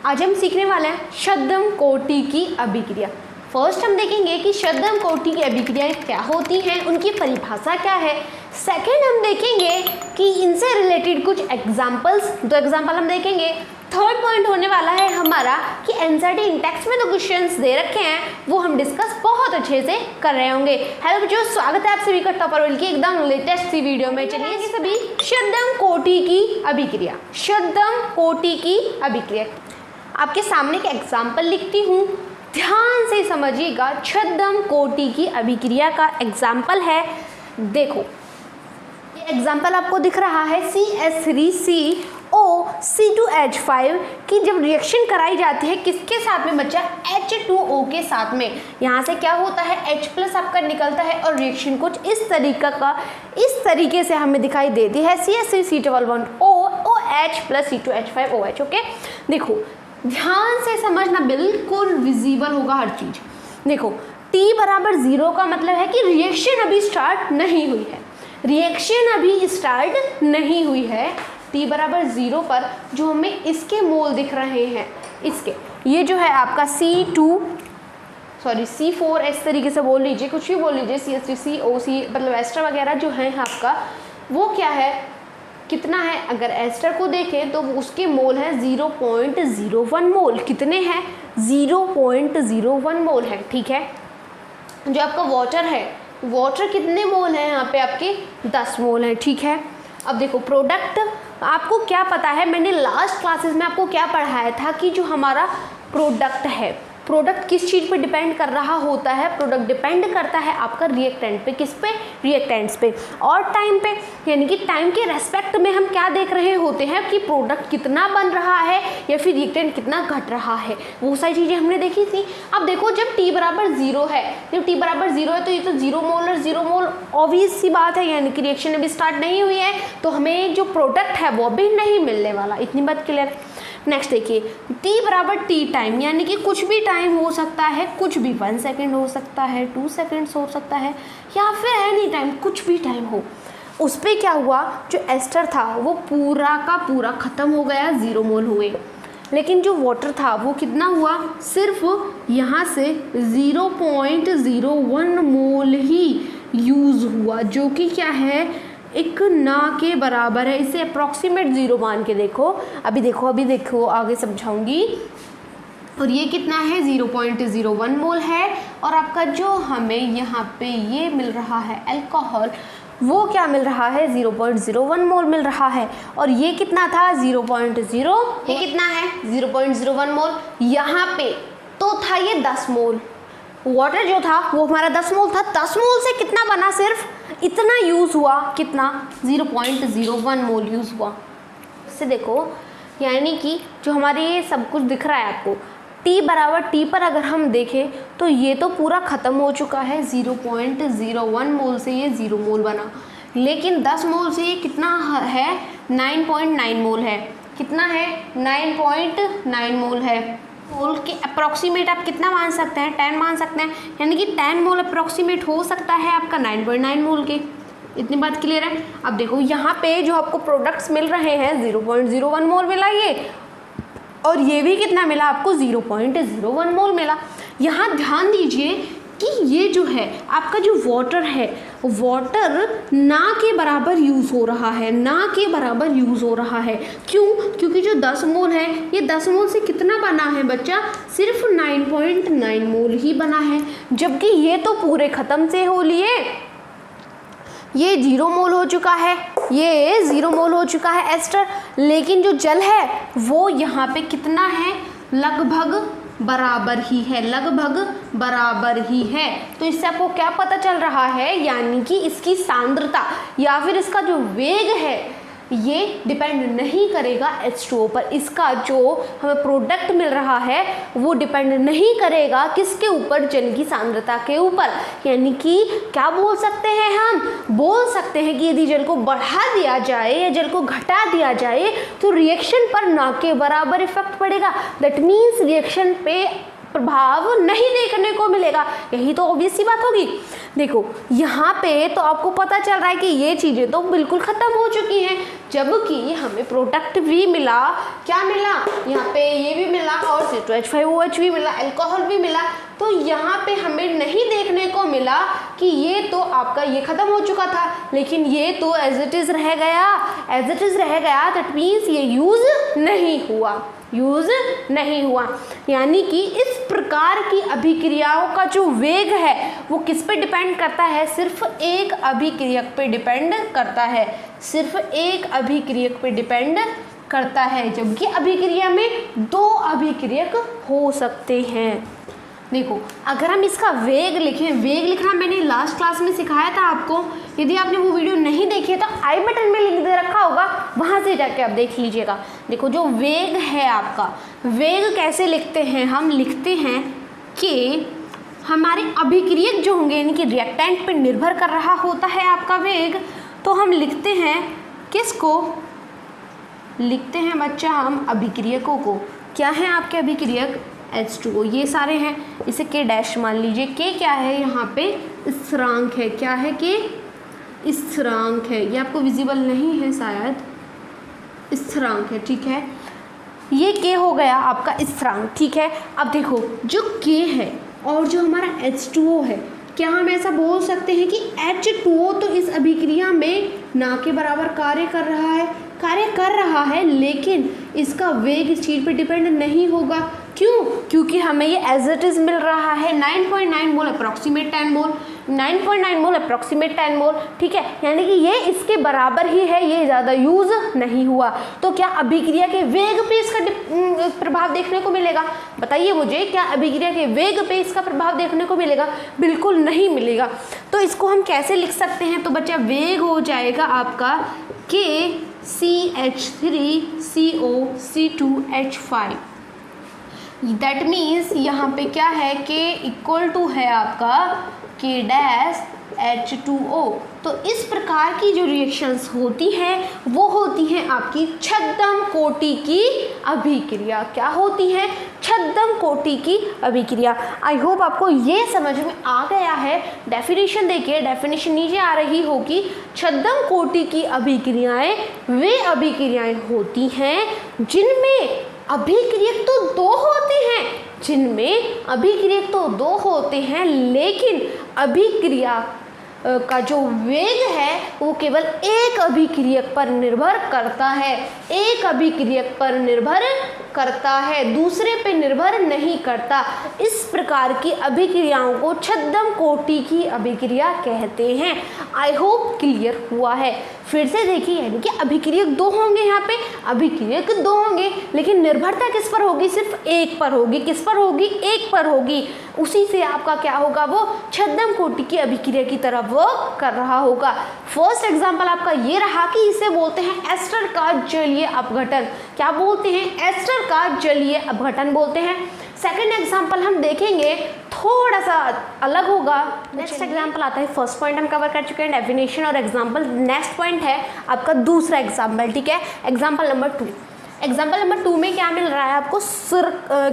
आज हम सीखने वाले हैं शब्दम कोटि की अभिक्रिया। फर्स्ट हम देखेंगे कि शब्दम कोटि की अभिक्रियाएं क्या होती हैं, उनकी परिभाषा क्या है। सेकंड हम देखेंगे कि इनसे रिलेटेड कुछ एग्जाम्पल्स, दो एग्जाम्पल हम देखेंगे। थर्ड पॉइंट होने वाला है हमारा कि एनसीईआरटी इंटेक्स में जो क्वेश्चंस दे रखे हैं वो हम डिस्कस बहुत अच्छे से कर रहे होंगे। हेलो बच्चों, स्वागत है आप सभी का टॉपर वर्ल्ड की एकदम लेटेस्ट सी वीडियो में। चलिए कि सभी शब्दम कोटि की अभिक्रिया, शब्दम कोटि की अभिक्रिया आपके सामने एक एग्जाम्पल लिखती हूँ, ध्यान से समझिएगा। शब्दम कोटि की अभिक्रिया का एग्जाम्पल है, देखो ये एग्जाम्पल आपको दिख रहा है CH3CO C2H5 की जब रिएक्शन कराई जाती है किसके साथ में बच्चा, H2O के साथ में। यहाँ से क्या होता है, H+ आपका निकलता है और रिएक्शन कुछ इस तरीके से हमें दिखाई देती है CH3C12O OH + C2H5 OH। Okay, देखो ध्यान से समझना, बिल्कुल विजिबल होगा हर चीज। देखो T = 0 का मतलब है कि रिएक्शन अभी स्टार्ट नहीं हुई है, रिएक्शन अभी स्टार्ट नहीं हुई है। T = 0 पर जो हमें इसके मोल दिख रहे हैं, इसके ये जो है आपका C4 इस तरीके से बोल लीजिए, कुछ भी बोल लीजिए, CH3COC मतलब एस्टर वगैरह जो है आपका, वो क्या है, कितना है। अगर एस्टर को देखें तो उसके मोल है 0.01 मोल। कितने हैं, 0.01 मोल है। ठीक है, जो आपका वाटर है, वाटर कितने मोल हैं यहाँ पे आपके, 10 मोल हैं। ठीक है, अब देखो प्रोडक्ट, आपको क्या पता है, मैंने लास्ट क्लासेस में आपको क्या पढ़ाया था कि जो हमारा प्रोडक्ट है, प्रोडक्ट किस चीज़ पे डिपेंड कर रहा होता है, प्रोडक्ट डिपेंड करता है आपका रिएक्टेंट पे। किस पे, रिएक्टेंट्स पे और टाइम पे। यानी कि टाइम के रेस्पेक्ट में हम क्या देख रहे होते हैं कि प्रोडक्ट कितना बन रहा है या फिर रिएक्टेंट कितना घट रहा है, वो सारी चीज़ें हमने देखी थी। अब देखो जब T = 0 है, जब T = 0 है तो ये तो 0 मोल और 0 मोल ऑब्वियस सी बात है, यानी कि रिएक्शन अभी स्टार्ट नहीं हुई है तो हमें जो प्रोडक्ट है वो भी नहीं मिलने वाला। इतनी बात क्लियर। नेक्स्ट देखिए, T = T टाइम, यानी कि कुछ भी टाइम हो सकता है, कुछ भी 1 सेकेंड हो सकता है, 2 सेकेंड्स हो सकता है, या फिर एनी टाइम, कुछ भी टाइम हो। उस पर क्या हुआ, जो एस्टर था वो पूरा का पूरा ख़त्म हो गया, 0 मोल हुए। लेकिन जो वाटर था वो कितना हुआ, सिर्फ यहाँ से 0.01 मोल ही यूज़ हुआ, जो कि क्या है, एक ना के बराबर है। इसे अप्रॉक्सीमेट 0 मान के देखो। अभी देखो आगे समझाऊंगी। और ये कितना है, 0.01 मोल है। और आपका जो हमें यहाँ पे ये मिल रहा है अल्कोहल, वो क्या मिल रहा है, 0.01 मोल मिल रहा है। और ये कितना था, 0.0, ये कितना है, 0.01 मोल। यहाँ पे तो था ये 10 मोल, वाटर जो था वो हमारा 10 मोल था। 10 मोल से कितना बना, सिर्फ इतना यूज़ हुआ, कितना, 0.01 मोल यूज़ हुआ। इससे देखो, यानी कि जो हमारे ये सब कुछ दिख रहा है आपको, T = T पर अगर हम देखें तो ये तो पूरा ख़त्म हो चुका है, 0.01 मोल से ये 0 मोल बना। लेकिन 10 मोल से ये कितना है, 9.9 मोल है। कितना है, 9.9 मोल है। मोल के अप्रॉक्सीमेट आप कितना मान सकते हैं, 10 मान सकते हैं, यानी कि 10 मोल अप्रॉक्सीमेट हो सकता है आपका 9.9 मोल के। इतनी बात क्लियर है। अब देखो यहाँ पे जो आपको प्रोडक्ट्स मिल रहे हैं, 0.01 मोल मिला ये, और ये भी कितना मिला आपको, 0.01 मोल मिला। यहाँ ध्यान दीजिए कि ये जो है आपका जो वाटर है, वाटर ना के बराबर यूज़ हो रहा है, ना के बराबर यूज़ हो रहा है। क्यों, क्योंकि जो 10 मोल है, ये 10 मोल से कितना बना है बच्चा, सिर्फ 9.9 मोल ही बना है। जबकि ये तो पूरे ख़त्म से हो लिए, ये 0 मोल हो चुका है, ये 0 मोल हो चुका है एस्टर। लेकिन जो जल है वो यहाँ पे कितना है, लगभग बराबर ही है, लगभग बराबर ही है। तो इससे आपको क्या पता चल रहा है, यानी कि इसकी सांद्रता या फिर इसका जो वेग है ये डिपेंड नहीं करेगा H2O पर। इसका जो हमें प्रोडक्ट मिल रहा है वो डिपेंड नहीं करेगा किसके ऊपर, जल की सांद्रता के ऊपर। यानी कि क्या बोल सकते हैं, हम बोल सकते हैं कि यदि जल को बढ़ा दिया जाए या जल को घटा दिया जाए तो रिएक्शन पर ना के बराबर इफेक्ट पड़ेगा। दैट मीन्स रिएक्शन पे प्रभाव नहीं देखने को मिलेगा। यही तो ऑब्वियस सी बात होगी। देखो यहाँ पे तो आपको पता चल रहा है कि ये चीज़ें तो बिल्कुल ख़त्म हो चुकी हैं, जबकि हमें प्रोडक्ट भी मिला। क्या मिला, यहाँ पे ये भी मिला, C2H5OH भी मिला, अल्कोहल भी मिला। तो यहाँ पे हमें नहीं देखने को मिला कि ये तो आपका ये ख़त्म हो चुका था, लेकिन ये तो एज इट इज़ रह गया, एज इट इज़ रह गया। दैट मीन्स ये यूज़ नहीं हुआ, यूज़ नहीं हुआ। यानी कि इस प्रकार की अभिक्रियाओं का जो वेग है वो किस पे डिपेंड करता है? सिर्फ एक अभिक्रियक पे डिपेंड करता है, सिर्फ एक अभिक्रियक पे डिपेंड करता है, जबकि अभिक्रिया में दो अभिक्रियक हो सकते हैं। देखो अगर हम इसका वेग लिखें, वेग लिखना मैंने लास्ट क्लास में सिखाया था आपको। यदि आपने वो वीडियो नहीं देखी है तो आई बटन में लिंक दे रखा होगा, वहाँ से जाके आप देख लीजिएगा। देखो जो वेग है आपका, वेग कैसे लिखते हैं? हम लिखते हैं कि हमारे अभिक्रियक जो होंगे यानी कि रिएक्टेंट पे निर्भर कर रहा होता है आपका वेग। तो हम लिखते हैं किसको? लिखते हैं बच्चा हम अभिक्रियकों को। क्या है आपके अभिक्रियक? H2O, ये सारे हैं। इसे K डैश मान लीजिए। K क्या है? यहाँ पे स्थिरांक है। क्या है? K स्थिरांक है। ये आपको विजिबल नहीं है शायद, स्थिरांक है, ठीक है। ये K हो गया आपका स्थिरांक, ठीक है। अब देखो जो K है और जो हमारा H2O है, क्या हम ऐसा बोल सकते हैं कि H2O तो इस अभिक्रिया में ना के बराबर कार्य कर रहा है? कार्य कर रहा है, लेकिन इसका वेग इस चीज़ पर डिपेंड नहीं होगा। क्यों? क्योंकि हमें ये एज इट इज़ मिल रहा है 9.9 मोल अप्रॉक्सीमेट 10 मोल, 9.9 मोल अप्रॉक्सीमेट 10 मोल, ठीक है। यानी कि ये इसके बराबर ही है, ये ज़्यादा यूज़ नहीं हुआ। तो क्या अभिक्रिया के वेग पे इसका प्रभाव देखने को मिलेगा? बताइए मुझे, क्या अभिक्रिया के वेग पे इसका प्रभाव देखने को मिलेगा? बिल्कुल नहीं मिलेगा। तो इसको हम कैसे लिख सकते हैं? तो बच्चा वेग हो जाएगा आपका KCH3CO2H5। दैट मीन्स यहाँ पे क्या है? K इक्वल टू है आपका K डैश H2O। तो इस प्रकार की जो रिएक्शंस होती हैं वो होती हैं आपकी छद्म कोटि की अभिक्रिया। क्या होती है? छद्म कोटि की अभिक्रिया। आई होप आपको ये समझ में आ गया है। डेफिनेशन देखिए, डेफिनेशन नीचे आ रही होगी। छद्म कोटि की अभिक्रियाएं वे अभिक्रियाएं होती हैं जिनमें अभिक्रियक तो दो होते हैं, जिनमें अभिक्रियक तो दो होते हैं, लेकिन अभिक्रिया का जो वेग है वो केवल एक अभिक्रियक पर निर्भर करता है, एक अभिक्रियक पर निर्भर करता है, दूसरे पे निर्भर नहीं करता। इस प्रकार की अभिक्रियाओं को छद्म कोटि की अभिक्रिया कहते हैं। आई होप क्लियर हुआ है। फिर से देखिए, यानी कि अभिक्रियक दो होंगे, यहाँ पे अभिक्रियक दो होंगे, लेकिन निर्भरता किस पर होगी? सिर्फ एक पर होगी। किस पर होगी? एक पर होगी। उसी से आपका क्या होगा? वो छद्म कोटि की अभिक्रिया की तरफ वो कर रहा होगा। फर्स्ट एग्जाम्पल आपका ये रहा कि इसे बोलते हैं एस्टर का जलीय अपघटन। क्या बोलते हैं? एस्टर का जलीय अपघटन बोलते हैं। सेकंड एग्जाम्पल हम देखेंगे, थोड़ा सा अलग होगा। नेक्स्ट एग्जाम्पल आता है, फर्स्ट पॉइंट हम कवर कर चुके हैं, डेफिनेशन और एग्जाम्पल। नेक्स्ट पॉइंट है आपका दूसरा एग्जाम्पल, ठीक है। Example number 2। एग्जाम्पल नंबर 2 में क्या मिल रहा है आपको?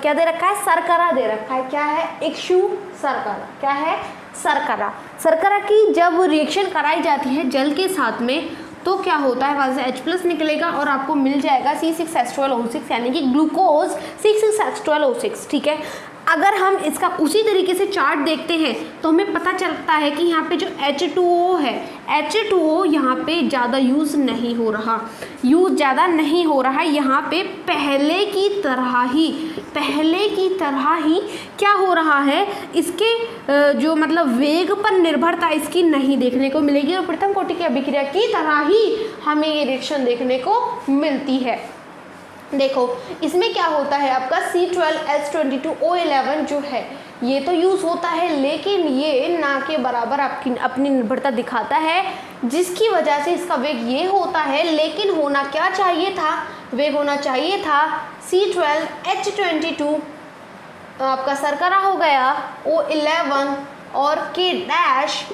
क्या दे रखा है? सरकरा दे रखा है। क्या है? इक्षु सरकरा। क्या है? सरकरा। सरकरा की जब रिएक्शन कराई जाती है जल के साथ में तो क्या होता है? वहाँ से H+ निकलेगा और आपको मिल जाएगा C6H12O6, यानी कि ग्लूकोज C6H12O6, ठीक है। अगर हम इसका उसी तरीके से चार्ट देखते हैं तो हमें पता चलता है कि यहाँ पे जो H2O है, H2O यहाँ पे ज़्यादा यूज़ नहीं हो रहा, यूज़ ज़्यादा नहीं हो रहा है। यहाँ पे पहले की तरह ही क्या हो रहा है? इसके जो मतलब वेग पर निर्भरता इसकी नहीं देखने को मिलेगी और प्रथम कोटि की अभिक्रिया की तरह ही हमें ये रिएक्शन देखने को मिलती है। देखो इसमें क्या होता है आपका C12H22O11 जो है ये तो यूज़ होता है, लेकिन ये ना के बराबर आपकी अपनी निर्भरता दिखाता है, जिसकी वजह से इसका वेग ये होता है। लेकिन होना क्या चाहिए था? वेग होना चाहिए था C12H22 आपका सरकरा हो गया O11 और K डैश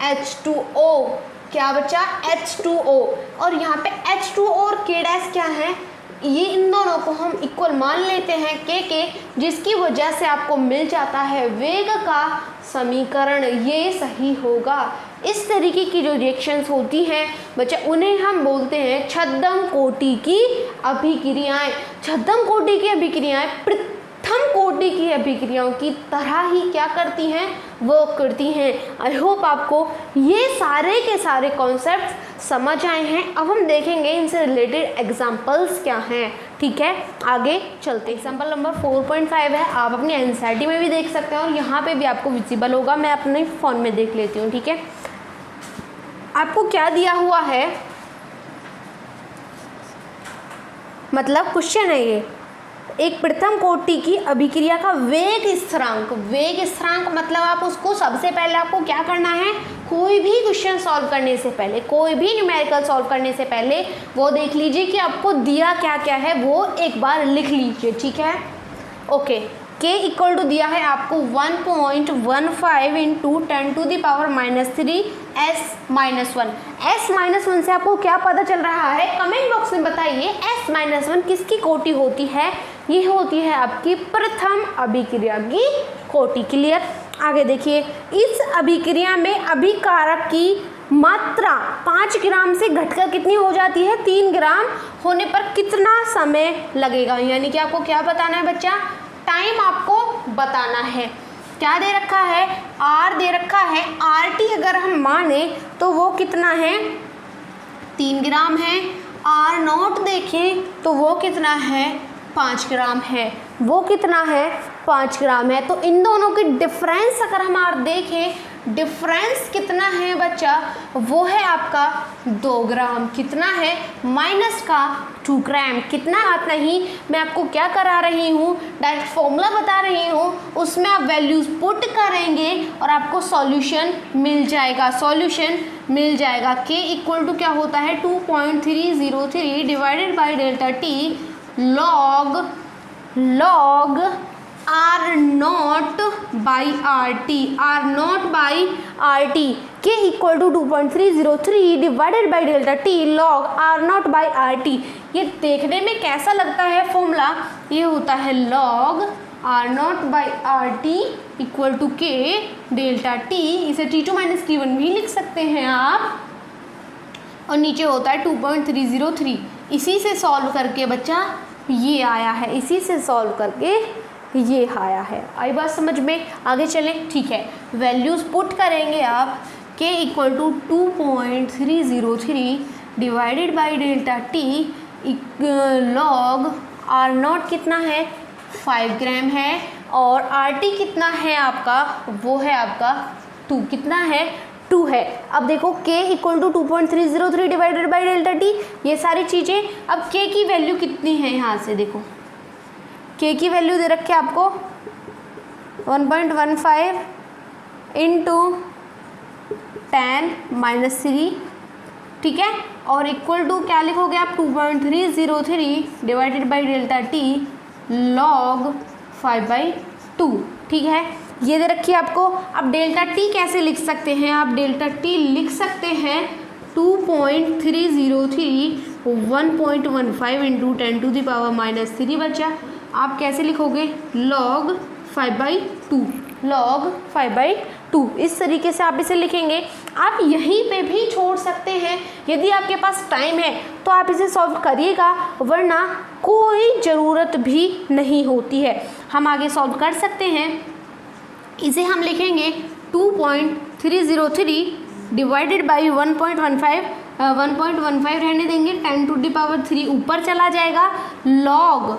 H2O। क्या बचा? H2O। और यहाँ पे H2O और K डैश क्या है? ये इन दोनों को हम इक्वल मान लेते हैं के, जिसकी वजह से आपको मिल जाता है वेग का समीकरण। ये सही होगा। इस तरीके की जो रिएक्शंस होती हैं बच्चा, उन्हें हम बोलते हैं छद्म कोटि की अभिक्रियाएं। छद्म कोटि की अभिक्रियाएं प्रथम कोटि की अभिक्रियाओं की तरह ही क्या करती हैं, वो करती हैं। आई होप आपको ये सारे के सारे कॉन्सेप्ट समझ आए हैं। अब हम देखेंगे इनसे रिलेटेड एग्जाम्पल्स क्या हैं। ठीक है, आगे चलते। एग्जाम्पल नंबर 4.5 है, आप अपनी एनसीईआरटी में भी देख सकते हैं और यहाँ पे भी आपको विजिबल होगा। मैं अपने फ़ोन में देख लेती हूँ। ठीक है, आपको क्या दिया हुआ है, मतलब क्वेश्चन है ये, एक प्रथम कोटि की अभिक्रिया का वेग स्थिरांक। वेग स्थिरांक मतलब आप उसको सबसे पहले आपको क्या करना है, कोई भी क्वेश्चन सॉल्व करने से पहले, कोई भी न्यूमेरिकल सॉल्व करने से पहले वो देख लीजिए कि आपको दिया क्या क्या है, वो एक बार लिख लीजिए। ठीक है, ओके। k इक्वल टू दिया है आपको 1.15 into 10 to the power -3 s-1। s-1 से आपको क्या पता चल रहा है, कमेंट बॉक्स में बताइए। s-1 किसकी कोटि होती है, ये होती है आपकी प्रथम अभिक्रिया की कोटि। क्लियर, आगे देखिए। इस अभिक्रिया में अभिकारक की मात्रा 5 ग्राम से घटकर कितनी हो जाती है, 3 ग्राम होने पर कितना समय लगेगा। यानी कि आपको क्या बताना है बच्चा, टाइम आपको बताना है। क्या दे रखा है, R दे रखा है। RT अगर हम माने तो वो कितना है, 3 ग्राम है। R0 देखें तो वो कितना है, 5 ग्राम है। वो कितना है, 5 ग्राम है। तो इन दोनों की डिफरेंस अगर हम आप देखें, डिफरेंस कितना है बच्चा, वो है आपका 2 ग्राम। कितना है, माइनस का 2 ग्राम। कितना बात नहीं, मैं आपको क्या करा रही हूँ, डायरेक्ट फॉर्मूला बता रही हूँ, उसमें आप वैल्यूज पुट करेंगे और आपको सॉल्यूशन मिल जाएगा। सॉल्यूशन मिल जाएगा। k इक्वल टू क्या होता है, 2.303 divided by delta t log R0 by RT। R0 by RT k equal to 2.303 divided by delta t log R0 by RT। ये देखने में कैसा लगता है फॉर्मूला, ये होता है log R0 by RT equal to k delta t। इसे T2 माइनस T1 भी लिख सकते हैं आप, और नीचे होता है 2.303। इसी से सॉल्व करके बच्चा ये आया है, इसी से सॉल्व करके ये आया है। आई बात समझ में, आगे चलें। ठीक है, वैल्यूज़ पुट करेंगे आप, k equal to 2.303 divided by delta t log R0 कितना है, 5 ग्राम है, और RT कितना है आपका, वो है आपका 2। कितना है, 2 है। अब देखो k equal to 2.303 divided by delta t, ये सारी चीज़ें। अब k की वैल्यू कितनी है, यहाँ से देखो k की वैल्यू दे रखी है आपको 1.15 इंटू 10-3। ठीक है, और इक्वल टू क्या लिखोगे आप, 2.303 divided by delta t log 5/2। ठीक है, ये दे रखी है आपको। अब डेल्टा टी कैसे लिख सकते हैं, आप डेल्टा टी लिख सकते हैं 2.303 1.15 इंटू 10 टू द पावर -3 बचा। आप कैसे लिखोगे, log 5/2, log 5/2। इस तरीके से आप इसे लिखेंगे। आप यहीं पे भी छोड़ सकते हैं, यदि आपके पास टाइम है तो आप इसे सॉल्व करिएगा, वरना कोई ज़रूरत भी नहीं होती है। हम आगे सॉल्व कर सकते हैं। इसे हम लिखेंगे 2.303 डिवाइडेड बाई 1.15 रहने देंगे, 10 टू द पावर 3 ऊपर चला जाएगा, log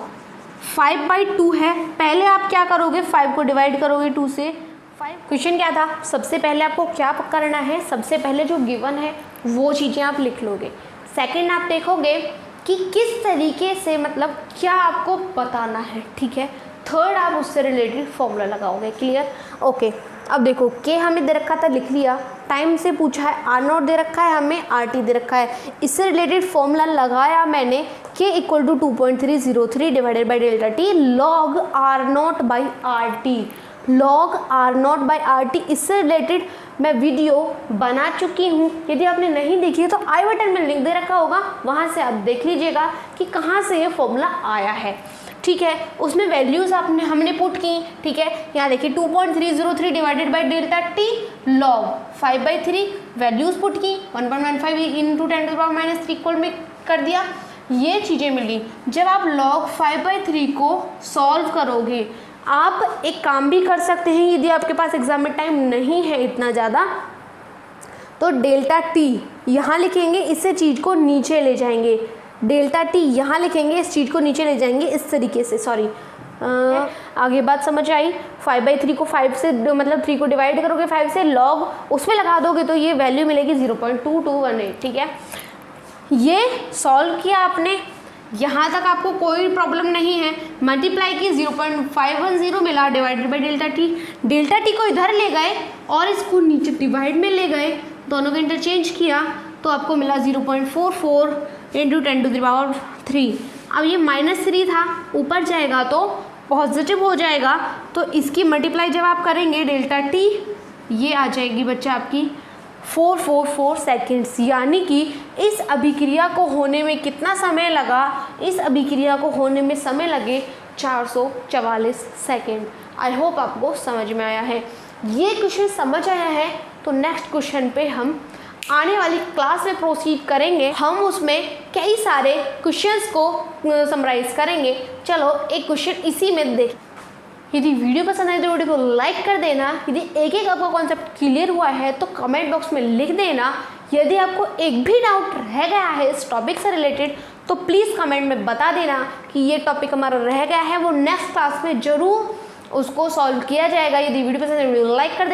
5/2 है। पहले आप क्या करोगे, 5 को डिवाइड करोगे 2 से। क्वेश्चन क्या था, सबसे पहले आपको क्या करना है, सबसे पहले जो गिवन है वो चीज़ें आप लिख लोगे। सेकंड आप देखोगे कि किस तरीके से, मतलब क्या आपको बताना है। ठीक है, थर्ड आप उससे रिलेटेड फॉर्मूला लगाओगे। Clear, okay. अब देखो k हमें दे रखा था, लिख लिया। टाइम से पूछा है, R0 दे रखा है हमें, RT दे रखा है। इससे रिलेटेड फॉर्मूला लगाया मैंने, k equal to 2.303 divided by delta t log R0 by RT, log R0 by RT। इससे रिलेटेड मैं वीडियो बना चुकी हूँ, यदि आपने नहीं देखी है तो आई बटन में लिंक दे रखा होगा, वहाँ से आप देख लीजिएगा कि कहाँ से ये फॉर्मूला आया है। ठीक है, उसमें वैल्यूज़ हमने पुट की। ठीक है, यहाँ देखिए 2.303 divided by delta t log 5/3, values put की, 1.15 इंटू 10 टू पावर -3 इक्वल में कर दिया, ये चीज़ें मिली। जब आप log 5/3 को सॉल्व करोगे, आप एक काम भी कर सकते हैं, यदि आपके पास एग्जाम में टाइम नहीं है इतना ज़्यादा, तो डेल्टा टी यहाँ लिखेंगे, इससे चीज़ को नीचे ले जाएंगे। डेल्टा टी यहाँ लिखेंगे, इस चीज़ को नीचे ले जाएंगे इस तरीके से। सॉरी, आगे बात समझ आई। 5/3 को 5 से मतलब 3 को डिवाइड करोगे 5 से, लॉग उसमें लगा दोगे तो ये वैल्यू मिलेगी 0.2218। ठीक है, ये सॉल्व किया आपने, यहाँ तक आपको कोई प्रॉब्लम नहीं है। मल्टीप्लाई की 0.510 मिला divided by delta T. Delta T को इधर ले गए और इसको नीचे डिवाइड में ले गए, दोनों को इंटरचेंज किया तो आपको मिला 0.44 इंटू 10⁻3। अब ये -3 था, ऊपर जाएगा तो पॉजिटिव हो जाएगा, तो इसकी मल्टीप्लाई जब आप करेंगे डेल्टा टी, ये आ जाएगी बच्चा आपकी 444 सेकेंड्स। यानी कि इस अभिक्रिया को होने में कितना समय लगा? इस अभिक्रिया को होने में समय लगे 444 सेकेंड। आई होप आपको समझ में आया है। ये क्वेश्चन समझ आया है तो नेक्स्ट क्वेश्चन पे हम आने वाली क्लास में प्रोसीड करेंगे। हम उसमें कई सारे क्वेश्चंस को समराइज करेंगे। चलो एक क्वेश्चन इसी में देख। यदि वीडियो पसंद आए तो वीडियो को लाइक कर देना। यदि एक एक आपका कॉन्सेप्ट क्लियर हुआ है तो कमेंट बॉक्स में लिख देना। यदि आपको एक भी डाउट रह गया है इस टॉपिक से रिलेटेड तो प्लीज़ कमेंट में बता देना कि ये टॉपिक हमारा रह गया है, वो नेक्स्ट क्लास में ज़रूर उसको सॉल्व किया जाएगा। यदि वीडियो पसंद है वीडियो लाइक कर देना।